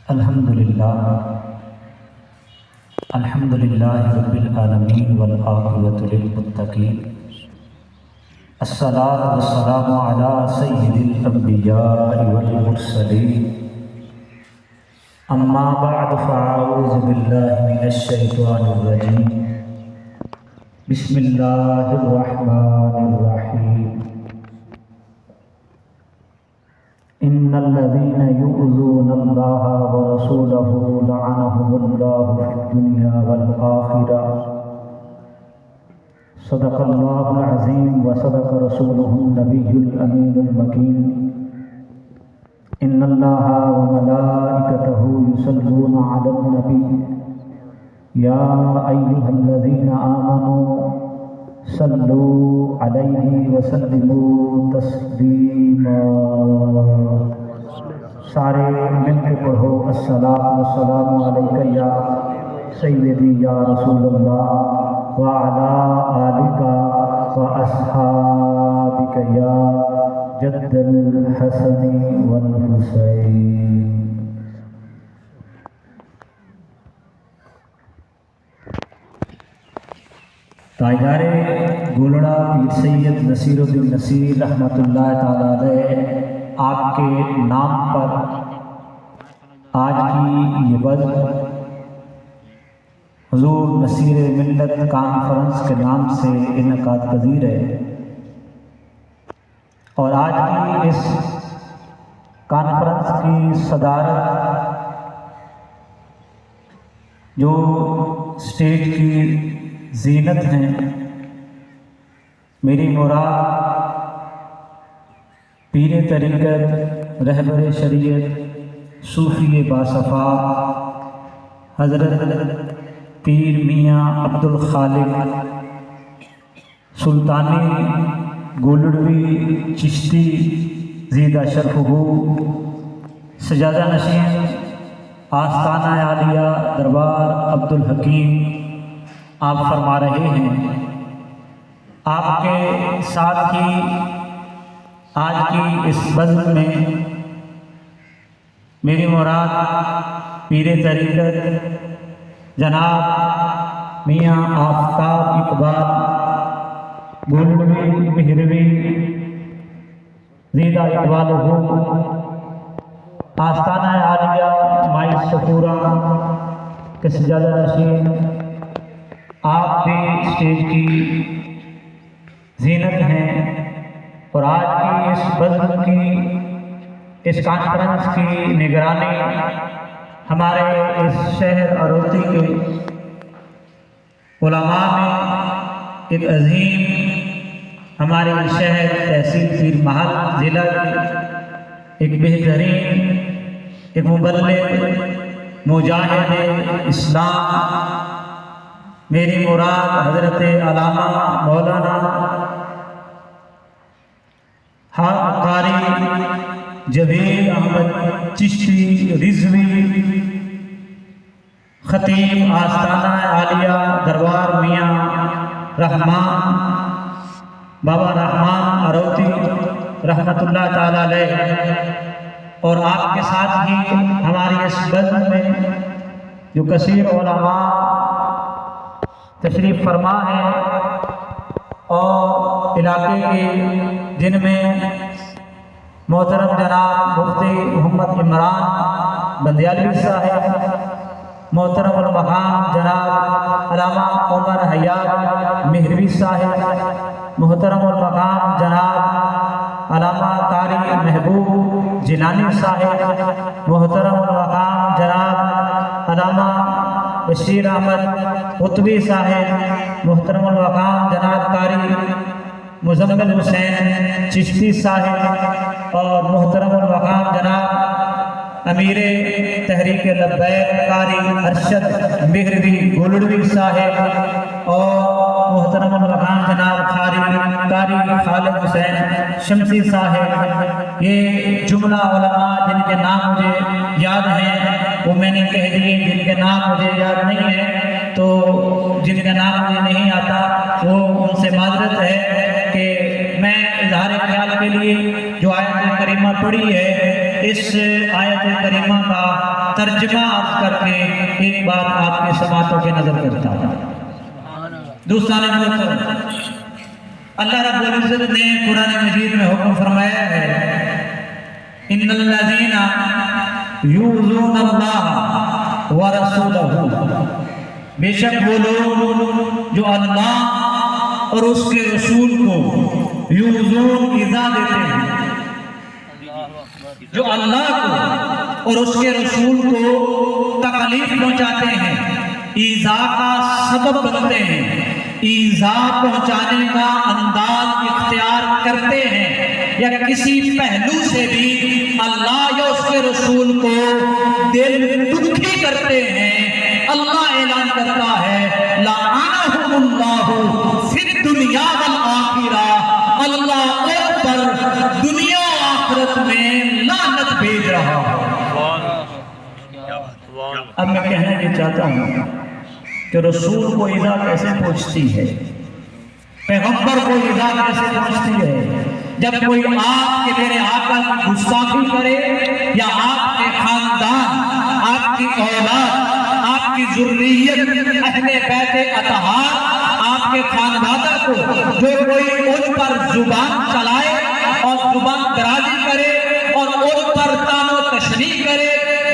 الحمدللہ رب العالمین والعاقبۃ للمتقین الصلاۃ والسلام علی سید الانبیاء والمرسلین اما بعد فاعوذ باللہ من الشیطان الرجیم بسم اللہ الرحمن الرحیم ان الذين يؤذون الله ورسوله لعنهم الله في الدنيا والآخرة صدق الله العظيم وصدق رسوله النبي الأمين المكين ان الله وملائكته يصلون على النبي يا أيها الذين آمنوا صلوا علیہ وسلموا تسلیما۔ سارے مل کے پڑھو السلام علیکہ یا سیدی یا رسول اللہ وعلی آلک واصحابک یا جد الحسن والحسین۔ تاجدار گولڑا پیر سید نصیر الدین نصیر رحمۃ اللہ تعالیٰ علیہ آپ کے نام پر آج کی یہ بزم حضور نصیر ملت کانفرنس کے نام سے انعقاد پذیر ہے، اور آج کی اس کانفرنس کی صدارت جو اسٹیج کی زینت ہیں، میری مراد پیر طریقت رہبر شریعت صوفی باصفا حضرت پیر میاں عبدالخالق سلطانی گولڑوی چشتی زیدہ شرفہو سجادہ نشین آستانہ عالیہ دربار عبدالحکیم آپ فرما رہے ہیں۔ آپ کے ساتھ ہی آج کی اس بزم میں میری مراد پیر طریقت جناب میاں آفتاب اقبال گولڑوی مہروی زیدہ اقبال ہو آستانہ عالیہ مائی سفورہ کے سجادہ نشین آپ بھی اسٹیج کی زینت ہیں، اور آج کی اس بزم کی اس کانفرنس کی نگرانی ہمارے اس شہر اروتی کے علماء میں ایک عظیم ہمارے شہر تحصیل پیر محل ضلع کی ایک بہترین ایک مبلغ مجاہد اسلام، میری مراد حضرت علامہ مولانا قاری جبیر احمد چشتی رضوی خطیب آستانہ عالیہ دربار میاں رحمان بابا رحمان اروتی رحمۃ اللہ تعالیٰ علیہ، اور آپ کے ساتھ ہی ہماری اس بزم میں جو کثیر علماء تشریف فرما ہے، اور علاقے کے جن میں محترم جناب مفتی محمد عمران بندیالوی صاحب، محترم المقام جناب علامہ عمر حیات مہروی صاحب، محترم المقام جناب علامہ قاری محبوب جیلانی صاحب، محترم المقام جناب علامہ بشیر احمد قطبی صاحب، محترم المقام جناب قاری مزمل حسین چشتی صاحب، اور محترم المقام جناب امیر تحریک لبیک قاری ارشد مہروی گولڑوی صاحب، اور محترم المقام جناب قاری خالد حسین شمسی صاحب۔ یہ جملہ علماء جن کے نام مجھے یاد ہیں وہ میں نے کہہ دیے، جن کے نام مجھے یاد نہیں ہیں تو جن کا نام مجھے نہیں آتا وہ ان سے معذرت ہے کہ میں اظہار خیال کے لیے جو آیت کریمہ پڑھی ہے اس آیت کریمہ کا ترجمہ عرض کر کے ایک بات آپ کے سماعتوں کے نظر کرتا ہوں۔ دوستان محترم، اللہ رب العزت نے قرآن مجید میں حکم فرمایا ہے، ان الذین یؤذون اللہ ورسولہ، بے شک وہ لوگ جو اللہ اور اس کے رسول کو یؤذون ایذا دیتے ہیں، جو اللہ کو اور اس کے رسول کو تکلیف پہنچاتے ہیں، ایذا کا سبب بنتے ہیں، ایذا پہنچانے کا انداز اختیار کرتے ہیں، یا کسی پہلو سے بھی اللہ یا اس کے رسول کو دل دکھی کرتے ہیں، اللہ اعلان کرتا ہے لعنہم اللہ فی الدنیا والآخرہ، اللہ ان پر دنیا و آخرت میں لعنت بھیج رہا ہے۔ اب میں کہنا یہ چاہتا ہوں کہ رسول کو ایذا کیسے پہنچتی ہے، پیغمبر کو ایذا کیسے پہنچتی ہے؟ جب کوئی آپ کے میرے آقا کی گستاخی کرے، یا آپ کے خاندان، آپ کی اولاد، آپ کی ذریت، اہل بیت اطہار، آپ کے خاندان کو جو کوئی ان پر زبان چلائے اور زبان درازی کرے اور ان پر تان و تشنیع کرے،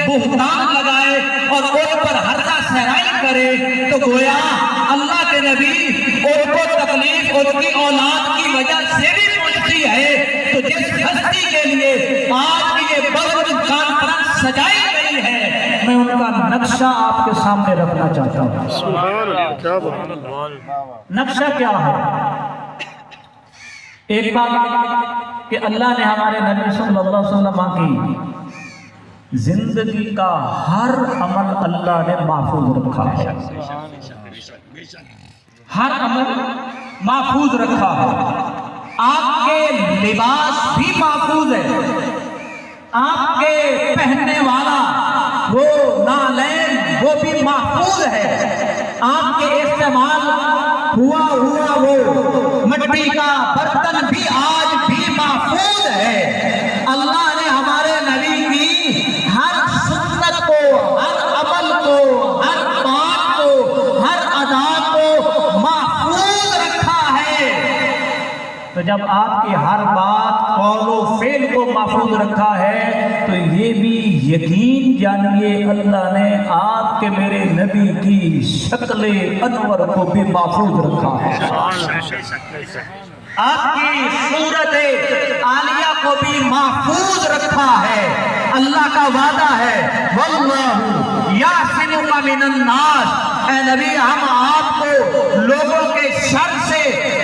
بہتان لگائے اور ان پر ہرزہ سہرائی کرے، تو گویا اللہ کے نبی ان کو تکلیف ان کی اولاد کی وجہ سے بھی پہنچتی ہے۔ تو جس ہستی کے لیے آج کی یہ بڑی کانفرنس سجائی گئی ہے، میں ان کا نقشہ آپ کے سامنے رکھنا چاہتا ہوں۔ نقشہ کیا ہے؟ ایک بات کہ اللہ نے ہمارے نبی صلی اللہ علیہ وسلم کی زندگی کا ہر عمل اللہ نے محفوظ رکھا ہے، ہر عمل محفوظ رکھا ہے۔ آپ کے لباس بھی محفوظ ہے، آپ کے پہننے والا وہ نالین وہ بھی محفوظ ہے، آپ کے استعمال ہوا وہ مٹی کا برتن بھی آج بھی محفوظ ہے۔ اللہ نے ہمارے نبی کی ہر سنت کو، ہر عمل کو، ہر بات کو، ہر ادا کو محفوظ رکھا ہے۔ تو جب آپ کی ہر بات، قول و فعل کو محفوظ رکھا ہے، تو یہ بھی یقین جانیے اللہ نے آپ کے میرے نبی کی شکل انور کو بھی محفوظ رکھا ہے، آپ کی صورت عالیہ کو بھی محفوظ رکھا ہے۔ اللہ کا وعدہ ہے واللہ یعصمک من الناس، اے نبی ہم آپ کو لوگوں کے شر سے،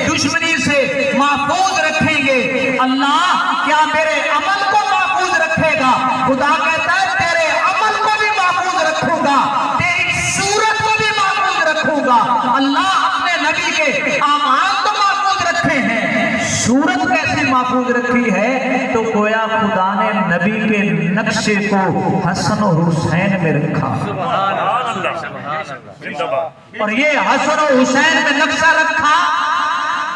دشمنی سے محفوظ رکھیں گے۔ اللہ کیا میرے عمل کو محفوظ رکھے گا؟ خدا کہتا ہے تیرے عمل کو بھی محفوظ رکھوں گا، تیری صورت کو بھی محفوظ رکھوں گا۔ اللہ اپنے نبی کے اعمال تو محفوظ رکھے ہیں، صورت کیسے محفوظ رکھی ہے؟ تو گویا خدا نے نبی کے نقشے کو حسن و حسین میں رکھا، اور یہ حسن و حسین میں نقشہ رکھا۔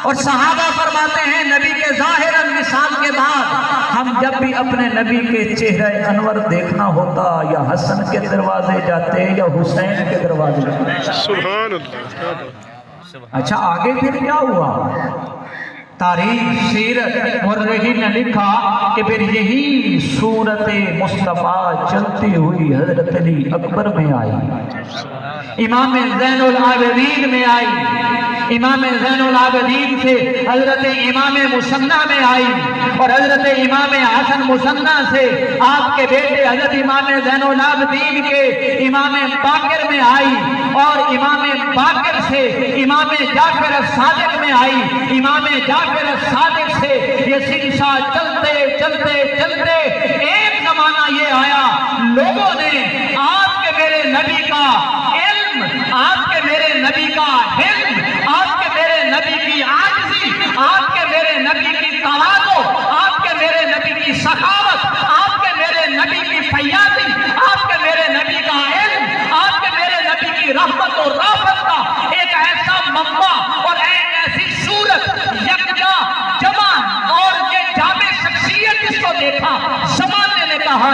اور صحابہ فرماتے ہیں نبی کے ظاہر مثال کے بعد ہم جب بھی اپنے نبی کے چہرہ انور دیکھنا ہوتا، یا حسن کے دروازے جاتے یا حسین کے دروازے جاتے۔ سبحان اللہ۔ اچھا آگے پھر کیا ہوا؟ تاریخ سیرت مورخین نے لکھا کہ پھر یہی صورت مصطفیٰ چلتی ہوئی حضرت علی اکبر میں آئی، امام زین العابدین میں آئی، امام زین العابدین سے حضرت امام مثنیٰ میں آئی، اور حضرت امام حسن مثنیٰ سے آپ کے بیٹے حضرت امام زین العابدین کے امام باقر میں آئی، اور امام باقر سے امام جعفر الصادق میں آئی، امام جعفر الصادق سے یہ سلسلہ چلتے چلتے چلتے ایک زمانہ یہ آیا، لوگوں نے آپ کے میرے نبی کا علم، آپ کے میرے نبی کا حلم، آپ کے میرے نبی کی عاجزی، آپ کے میرے نبی کی تواضع، آپ کے میرے نبی کی سخاوت، آپ کے میرے نبی کی فیاضی، آپ کے میرے نبی کا علم، آپ کے میرے نبی کی رحمت اور رافت کا ایک ایسا منبع اور ایک ایسی صورت یکجا جمع اور یہ جامع شخصیت جس کو دیکھا، زمانے نے کہا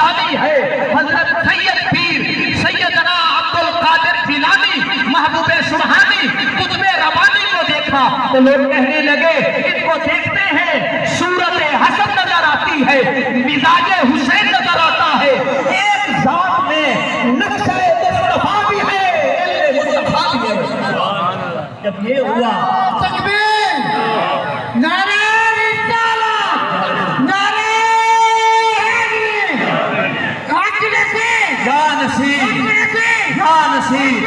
غزالی ہے، حضرت سید پیر سیدنا عبد القادر جیلانی محبوب سبحانی قطب ربانی کو دیکھا تو لوگ کہنے لگے ان کو دیکھتے ہیں صورت حسن نظر آتی ہے، مزاج حسین نظر آتا ہے، ایک ذات میں نقشہ مصطفیٰ بھی ہے، علم مصطفیٰ بھی ہے۔ جب یہ ہوا تکبیر، نعرہ رسالت، نعرہ یا نصیر یا نصیر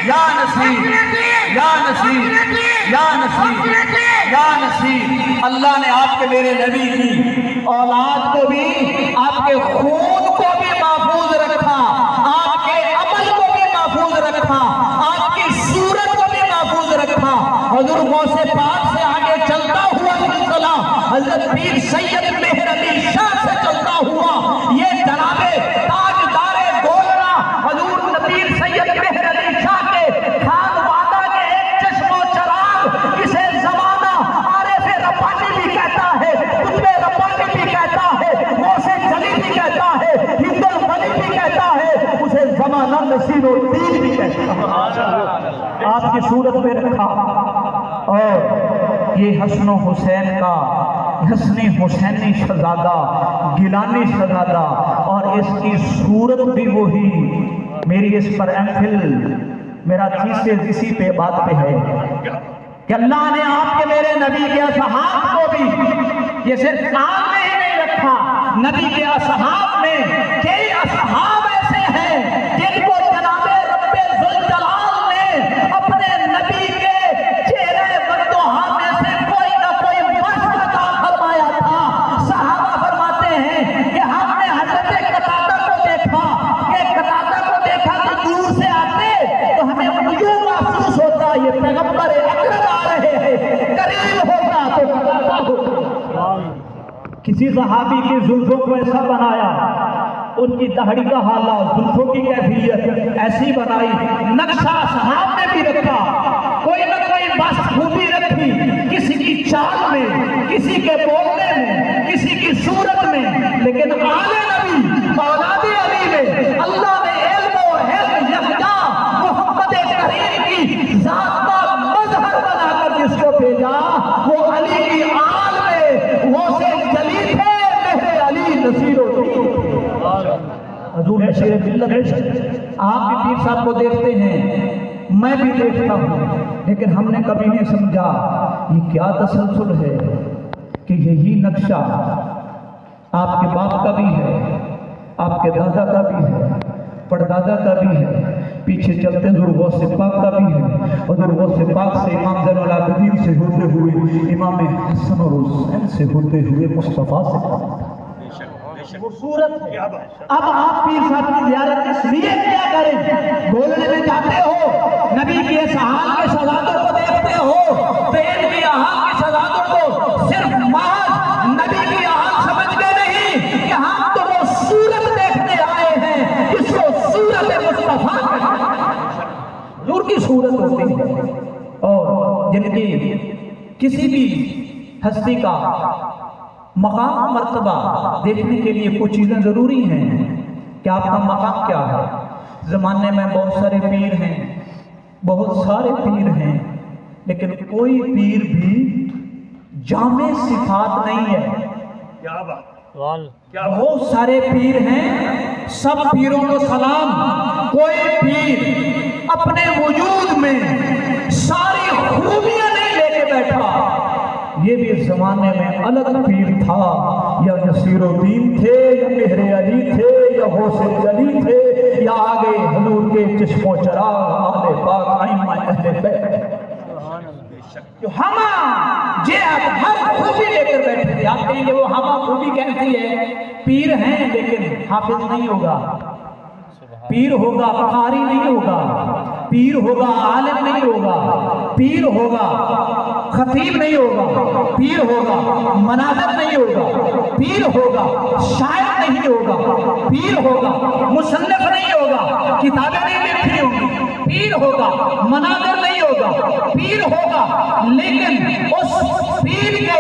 یا نصیر یا نصیر یا نصیر یا نصیر، اللہ نے آپ کے میرے نبی کی اولاد کو بھی، آپ کے خون کو بھی محفوظ رکھا، آپ کے عمل کو بھی محفوظ رکھا، آپ کی صورت کو بھی محفوظ رکھا۔ حضور غوث پاک سے آگے چلتا ہوا سلسلہ حضرت پیر سید مہر علی شاہ سے چلتا ہوا یہ جناب تاجدار دولنا حضور پیر سید مہر علی شاہ کے خان وعدہ کے ایک چشم و چراغ، اسے زمانہ عارف ربانی بھی کہتا ہے، قطب ربانی بھی کہتا ہے، غوث جلی بھی کہتا ہے، ہند الولی بھی کہتا ہے، اسے زمانہ نصیر الدین بھی کہتا ہے، آپ کی صورت میں رکھا۔ اور یہ حسن و حسین کا حسنی حسینی شہزادہ، گیلانی شہزادہ، اور اس کی صورت بھی وہی، میری اس پر امفل میرا تھیسس اسی پہ بات پہ ہے کہ اللہ نے آپ کے میرے نبی کے اصحاب کو بھی یہ صرف نام میں ہی نہیں رکھا، نبی کے اصحاب میں کئی اصحاب ایسے ہیں جن کو جناب رب ذوالجلال نے اپنے نبی کے چہرے بدوہا میں سے کوئی نہ کوئی وصف عطا فرمایا تھا۔ صحابہ فرماتے ہیں کہ ہم نے حضرت قتادہ کو دیکھا کہ قتادہ کو دیکھا تو دور سے آتے تو ہمیں یوں محسوس ہوتا یہ پیغمبر اکرم آ رہے ہیں، قریب ہوتا تو قتادہ ہوتا۔ کسی صحابی کی زلفوں کو ایسا بنایا، ان کی داڑھی کا حالات، زلفوں کی کیفیت ایسی بنائی، نقشہ صحاب نے بھی رکھا، کوئی نہ کوئی بس خوبی رکھی، کسی کی چال میں، کسی کے بولنے میں، کسی کی صورت میں، لیکن آل نبی اولاد علی میں اللہ نے علم و حلم یکجا محمد کریم کی ذات کا مظہر بنا کر جس کو بھیجا وہ علی کی آل میں وہ سے جلی تھے مہر علی نصیر الدین حضور نشیر ملت۔ آپ بھی پیر صاحب کو دیکھتے ہیں، میں بھی دیکھتا ہوں، لیکن ہم نے کبھی نہیں سمجھا یہ کیا تسلسل ہے کہ یہی نقشہ آپ کے باپ کا بھی ہے، آپ کے دادا کا بھی ہے، پردادا کا بھی ہے، پیچھے چلتے حضور غوث پاک کا بھی ہے، حضور غوث پاک سے امام زین العابدین سے ہوتے ہوئے امام حسن اور حسین سے ہوتے ہوئے مصطفیٰ سے وہ صورت ہے۔ اب آپ پیر صاحب کی زیارت اس لیے کیا کریں؟ بولنے میں جاتے ہو، نبی کی اس حال کے شہزادوں کو دیکھتے ہو تو ان کی حال کے شہزادوں کو صرف محض نبی کی حال سمجھ کے نہیں کہ ہم تو وہ صورت دیکھنے آئے ہیں جس کو صورت مصطفیٰ کہتے ہیں، حضور کی صورت ہوتی ہے۔ اور جن کی کسی بھی ہستی کا مقام مرتبہ دیکھنے کے لیے کچھ چیزیں ضروری ہیں کہ آپ کا مقام کیا ہے۔ زمانے میں بہت سارے پیر ہیں، بہت سارے پیر ہیں، لیکن کوئی پیر بھی جامع صفات نہیں ہے۔ کیا بات، بہت سارے پیر ہیں، سب پیروں کو سلام، کوئی پیر اپنے وجود میں ساری خوبیاں نہیں لے کے بیٹھا۔ یہ بھی اس زمانے میں الگ پیر تھا، یا نصیر الدین تھے، یا مہر علی تھے، یا غوث جلی تھے، یا آگے حضور کے چشم و چراغ آل پاک ائمہ اہل بیت جو ہما ہر خوبی لے کر بیٹھے تھے۔ آپ کہیں گے وہ ہما خوبی کہتی ہے، پیر ہیں لیکن حافظ نہیں ہوگا، پیر ہوگا قاری نہیں ہوگا، پیر ہوگا عالم نہیں ہوگا، پیر ہوگا خطیب نہیں ہوگا، پیر ہوگا مناظر نہیں ہوگا، پیر ہوگا شاعر نہیں ہوگا، پیر ہوگا مصنف نہیں ہوگا، کتابیں نہیں لکھی ہوگی، پیر ہوگا مناظر نہیں ہوگا، پیر ہوگا لیکن اس پیر کے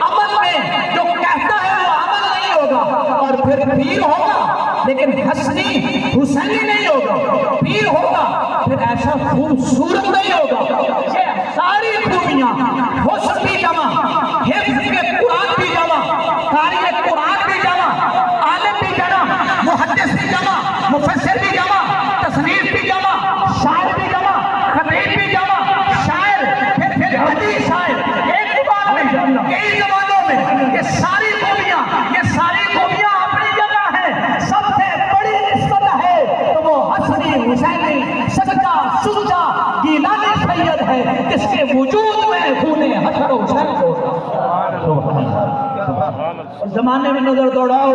عمل میں جو کہتا ہے وہ عمل نہیں ہوگا، اور پھر پیر ہوگا لیکن حسنی حسینی نہیں ہوگا، پیر ہوگا پھر ایسا خوبصورت نہیں ہوگا۔ یہ ساری خوبیاں، حسن بھی جمع، حفظ کے قرآن بھی جمع، قاری قرآن بھی جمع، عالم بھی جمع، محدث بھی جمع، مفسر بھی جمع، تصنیف بھی جمع، شاعر بھی جمع، خطیب بھی جمع، شاعر پھر حدیث شاعر، ایک زبان میں کئی زبانوں میں، یہ ساری خوبیاں اپنی جگہ ہیں۔ سب سے بڑی نسبت ہے تو وہ حسنی حسینی سچا سچا گیلانی سید ہے جس کے وجود میں خون حسن و حسین ہوگا۔ زمانے میں نظر دوڑاؤ،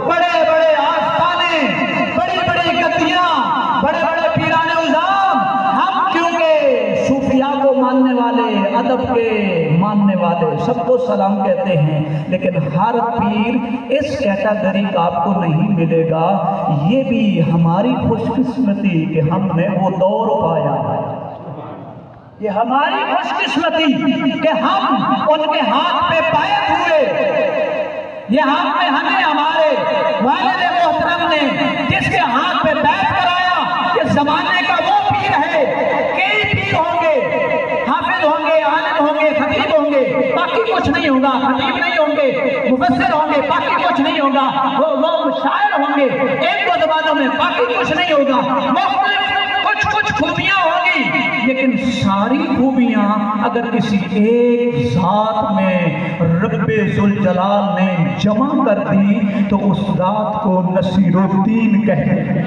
بڑے بڑے آستانے، بڑی بڑی گدیاں، بڑے بڑے پیران عظام، ہم کیونکہ صوفیاء کو ماننے والے، ادب کے ماننے والے سب کو سلام کہتے ہیں، لیکن ہر پیر اس کیٹاگری کا آپ کو نہیں ملے گا۔ یہ بھی ہماری خوش قسمتی کہ ہم نے وہ دور پایا ہے، یہ ہماری خوش قسمتی کہ ہم ان کے ہاتھ پہ بیعت ہوئے، یہ ہمیں ہمارے والد محترم نے جس کے ہاتھ پہ بیعت کرایا، یہ زمانے کا وہ پیر ہے۔ کئی پیر ہوں گے، حافظ ہوں گے، عالم ہوں گے، خطیب ہوں گے، باقی کچھ نہیں ہوگا، خطیب نہیں ہوں گے، مفسر ہوں گے، باقی کچھ نہیں ہوگا، وہ شاعر ہوں گے ایک دو زبانوں میں، باقی کچھ نہیں ہوگا، مختلف کچھ خوبیاں ہوں گی، لیکن ساری خوبیاں اگر کسی ایک ذات میں رب ذوالجلال نے جمع کر دی تو اس ذات کو نصیر الدین کہتے ہیں۔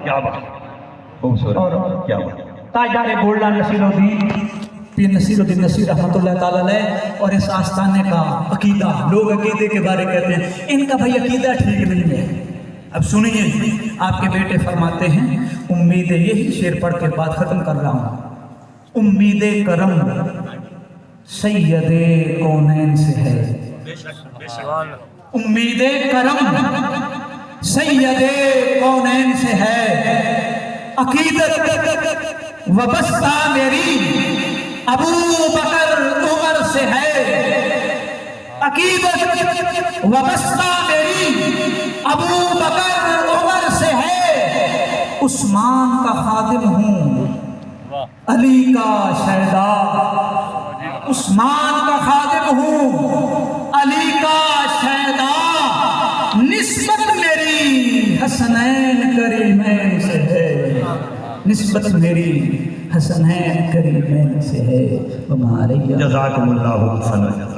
کیا بات، خوبصورت، کیا بات۔ تاجدار گولڈن نصیر الدین پیر نصیر الدین نصیر رحمۃ اللہ تعالیٰ علیہ، اور اس آستانے کا عقیدہ، لوگ عقیدے کے بارے کہتے ہیں، ان کا بھائی عقیدہ ٹھیک نہیں ہے۔ اب سنیے، آپ کے بیٹے فرماتے ہیں، امید یہی شعر پڑھ کے بات ختم کر رہا ہوں، امید کرم سید کونین سے ہے، امید کرم سید کونین سے ہے، عقیدت وابستہ میری ابو بکر عمر سے ہے، عقیدت وابستہ میری ابو بکر عمر سے ہے، عثمان کا خادم ہوں علی کا شہدا، عثمان کا خادم ہوں علی کا شہدا، نسبت میری حسنین کریمین سے ہے، نسبت میری حسنین کریمین سے ہے۔ جزاکم اللہ خیرا۔